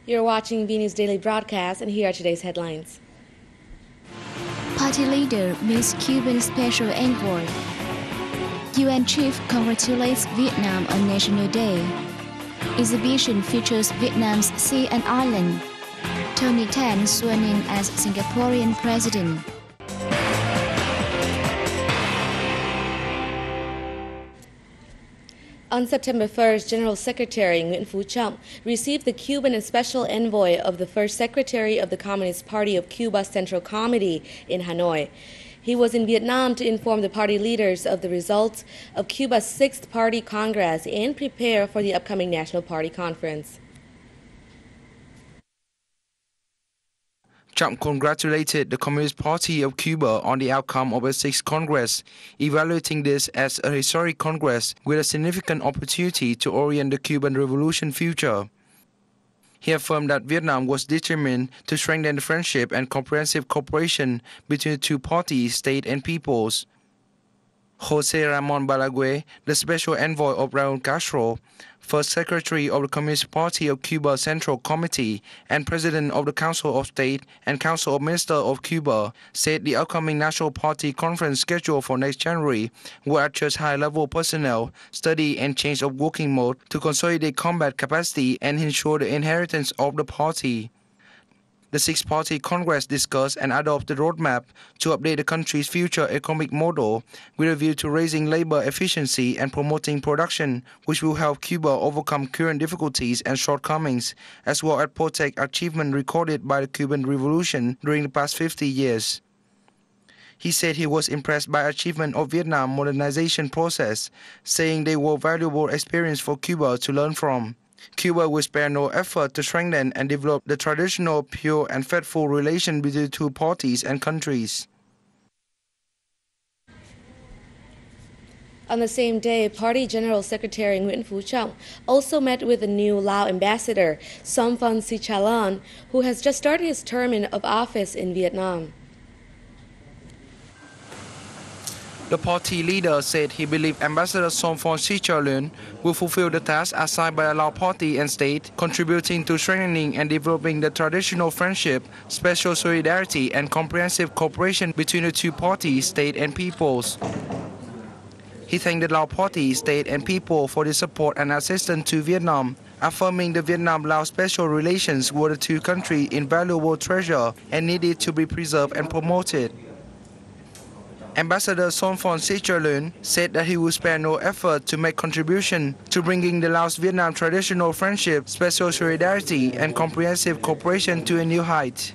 You're watching Vnews Daily Broadcast, and here are today's headlines. Party leader meets Cuban special envoy. UN chief congratulates Vietnam on National Day. Exhibition features Vietnam's sea and island. Tony Tan sworn in as Singaporean president. On September 1st, General Secretary Nguyễn Phú Trọng received the Cuban and Special Envoy of the First Secretary of the Communist Party of Cuba Central Committee in Hanoi. He was in Vietnam to inform the party leaders of the results of Cuba's 6th Party Congress and prepare for the upcoming National Party Conference. Trump congratulated the Communist Party of Cuba on the outcome of its 6th Congress, evaluating this as a historic Congress with a significant opportunity to orient the Cuban Revolution future. He affirmed that Vietnam was determined to strengthen the friendship and comprehensive cooperation between the two parties, state and peoples. José Ramón Balaguer, the special envoy of Raúl Castro, first secretary of the Communist Party of Cuba Central Committee and president of the Council of State and Council of Ministers of Cuba, said the upcoming National Party Conference scheduled for next January will adjust high-level personnel, study and change of working mode to consolidate combat capacity and ensure the inheritance of the party. The 6th Party Congress discussed and adopted the roadmap to update the country's future economic model with a view to raising labor efficiency and promoting production, which will help Cuba overcome current difficulties and shortcomings, as well as protect achievements recorded by the Cuban Revolution during the past 50 years. He said he was impressed by achievement of Vietnam modernization process, saying they were valuable experience for Cuba to learn from. Cuba will spare no effort to strengthen and develop the traditional, pure and faithful relation between the two parties and countries. On the same day, Party General Secretary Nguyễn Phú Trọng also met with the new Lao ambassador, Somphon Sicharoen, who has just started his term of office in Vietnam. The party leader said he believed Ambassador Somphon Sicharoen will fulfill the task assigned by the Lao party and state, contributing to strengthening and developing the traditional friendship, special solidarity and comprehensive cooperation between the two parties, state and peoples. He thanked the Lao party, state and people for the support and assistance to Vietnam, affirming the Vietnam-Lao special relations were the two countries' invaluable treasure and needed to be preserved and promoted. Ambassador Somphon Sicharoen said that he would spare no effort to make contribution to bringing the Laos-Vietnam traditional friendship, special solidarity and comprehensive cooperation to a new height.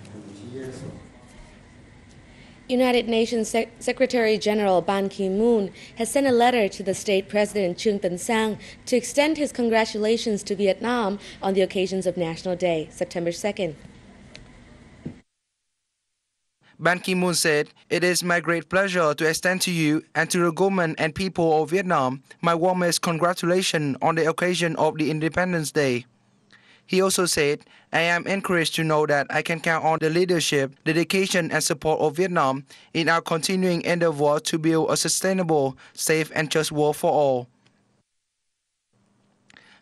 United Nations Secretary General Ban Ki-moon has sent a letter to the state president Trương Tấn Sang to extend his congratulations to Vietnam on the occasions of National Day, September 2nd. Ban Ki-moon said, "It is my great pleasure to extend to you and to the government and people of Vietnam my warmest congratulations on the occasion of the Independence Day." He also said, "I am encouraged to know that I can count on the leadership, dedication and support of Vietnam in our continuing endeavor to build a sustainable, safe and just world for all."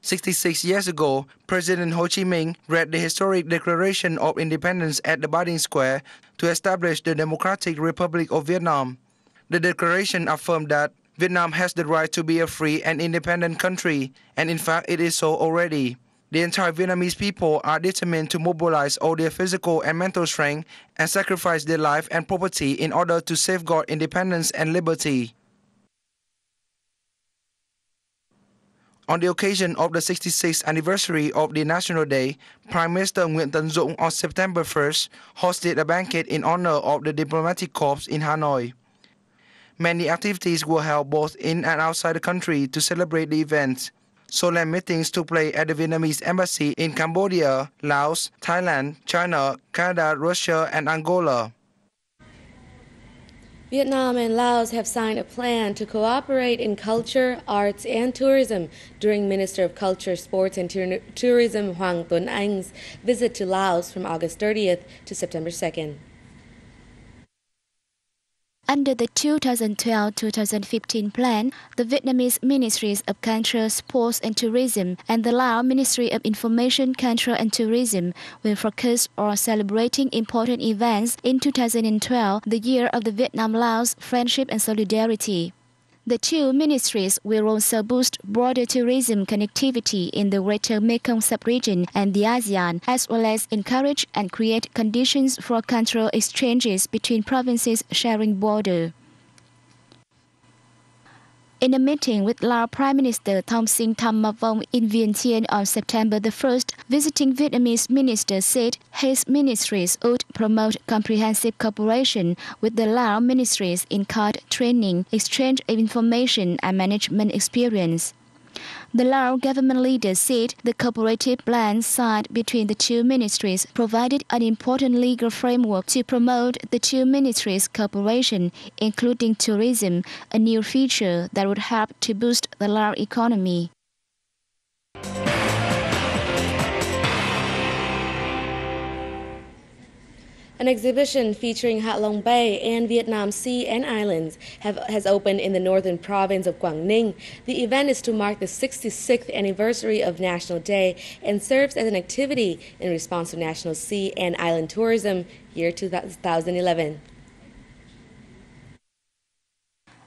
66 years ago, President Ho Chi Minh read the historic Declaration of Independence at the Ba Dinh Square to establish the Democratic Republic of Vietnam. The declaration affirmed that Vietnam has the right to be a free and independent country, and in fact it is so already. The entire Vietnamese people are determined to mobilize all their physical and mental strength and sacrifice their life and property in order to safeguard independence and liberty. On the occasion of the 66th anniversary of the National Day, Prime Minister Nguyễn Tấn Dũng on September 1st hosted a banquet in honor of the diplomatic corps in Hanoi. Many activities were held both in and outside the country to celebrate the event. Solemn meetings took place at the Vietnamese embassy in Cambodia, Laos, Thailand, China, Canada, Russia, and Angola. Vietnam and Laos have signed a plan to cooperate in culture, arts, and tourism during Minister of Culture, Sports and Tourism Hoàng Tuấn Anh's visit to Laos from August 30th to September 2nd. Under the 2012-2015 plan, the Vietnamese Ministries of Culture, Sports and Tourism and the Lao Ministry of Information, Culture and Tourism will focus on celebrating important events in 2012, the year of the Vietnam-Laos Friendship and Solidarity. The two ministries will also boost border tourism connectivity in the Greater Mekong sub-region and the ASEAN, as well as encourage and create conditions for cultural exchanges between provinces sharing border. In a meeting with Lao Prime Minister Thông in Vientiane on September the 1st, visiting Vietnamese minister said his ministries would promote comprehensive cooperation with the Lao ministries in card training, exchange of information and management experience. The Lao government leader said the cooperative plan signed between the two ministries provided an important legal framework to promote the two ministries' cooperation, including tourism, a new feature that would help to boost the Lao economy. An exhibition featuring Hạ Long Bay and Vietnam's sea and islands has opened in the northern province of Quảng Ninh. The event is to mark the 66th anniversary of National Day and serves as an activity in response to National Sea and Island Tourism year 2011.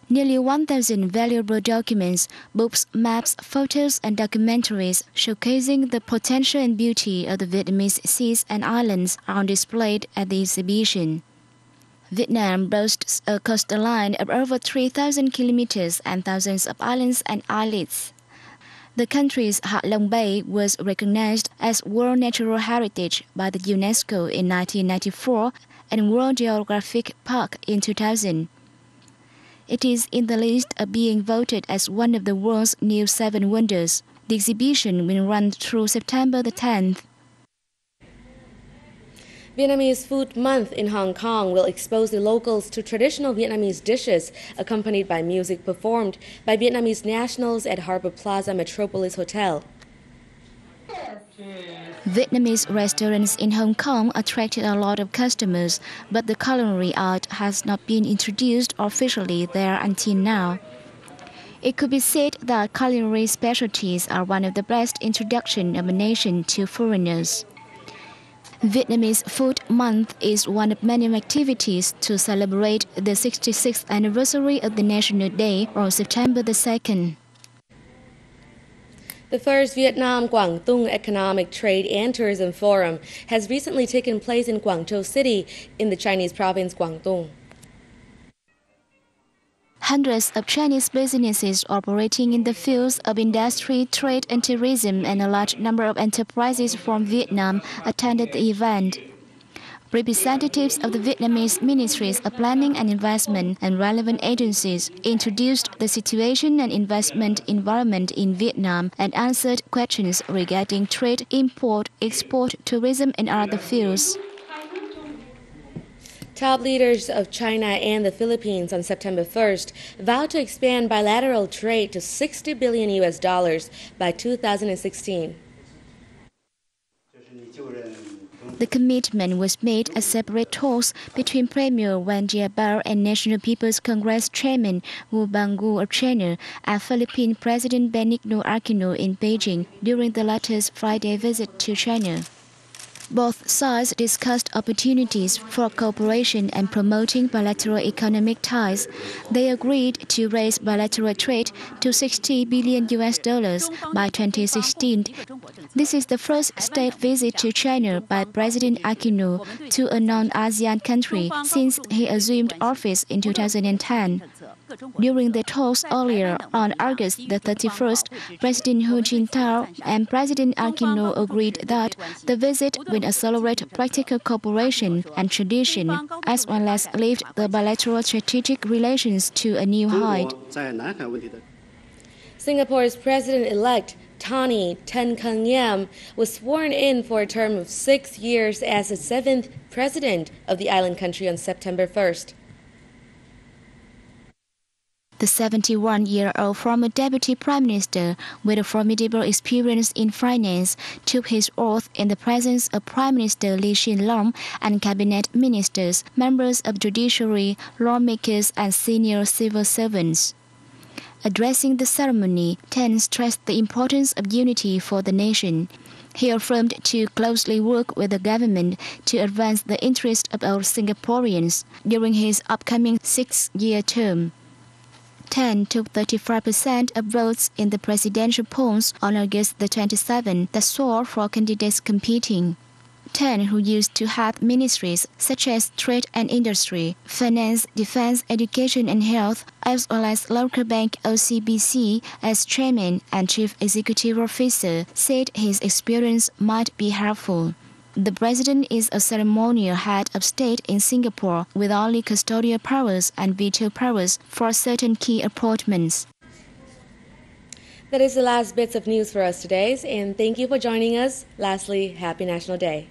Nearly 1,000 valuable documents, books, maps, photos, and documentaries showcasing the potential and beauty of the Vietnamese seas and islands are displayed at the exhibition. Vietnam boasts a coastline of over 3,000 kilometers and thousands of islands and islets. The country's Hạ Long Bay was recognized as World Natural Heritage by the UNESCO in 1994 and World Geographic Park in 2000. It is in the list of being voted as one of the world's new 7 wonders. The exhibition will run through September the 10th. Vietnamese Food Month in Hong Kong will expose the locals to traditional Vietnamese dishes, accompanied by music performed by Vietnamese nationals at Harbour Plaza Metropolis Hotel. Vietnamese restaurants in Hong Kong attracted a lot of customers, but the culinary art has not been introduced officially there until now. It could be said that culinary specialties are one of the best introduction of a nation to foreigners. Vietnamese Food Month is one of many activities to celebrate the 66th anniversary of the National Day on September the 2nd. The first Vietnam-Quảng Tung Economic Trade and Tourism Forum has recently taken place in Guangzhou City in the Chinese province Quảng Tung. Hundreds of Chinese businesses operating in the fields of industry, trade and tourism and a large number of enterprises from Vietnam attended the event. Representatives of the Vietnamese Ministries of Planning and Investment and relevant agencies introduced the situation and investment environment in Vietnam and answered questions regarding trade, import, export, tourism and other fields. Top leaders of China and the Philippines on September 1st vowed to expand bilateral trade to $60 billion by 2016. The commitment was made at separate talks between Premier Wan Jiabao and National People's Congress Chairman Wu Banggu of China and Philippine President Benigno Aquino in Beijing during the latter's Friday visit to China. Both sides discussed opportunities for cooperation and promoting bilateral economic ties. They agreed to raise bilateral trade to $60 billion by 2016. This is the first state visit to China by President Aquino to a non-ASEAN country since he assumed office in 2010. During the talks earlier on August the 31st, President Hu Jintao and President Aquino agreed that the visit will accelerate practical cooperation and tradition, as well as lift the bilateral strategic relations to a new height. Singapore's President-elect Tony Tan Keng Yam was sworn in for a term of 6 years as the 7th President of the island country on September 1st. The 71-year-old former Deputy Prime Minister with a formidable experience in finance took his oath in the presence of Prime Minister Lee Hsien Loong and cabinet ministers, members of judiciary, lawmakers and senior civil servants. Addressing the ceremony, Ten stressed the importance of unity for the nation. He affirmed to closely work with the government to advance the interests of all Singaporeans during his upcoming 6-year term. Ten took 35% of votes in the presidential polls on August the 27th that saw 4 candidates competing. Ten, who used to have ministries such as trade and industry, finance, defense, education and health, as well as local bank OCBC as chairman and chief executive officer, said his experience might be helpful. The president is a ceremonial head of state in Singapore with only custodial powers and veto powers for certain key appointments. That is the last bits of news for us today, and thank you for joining us. Lastly, Happy National Day.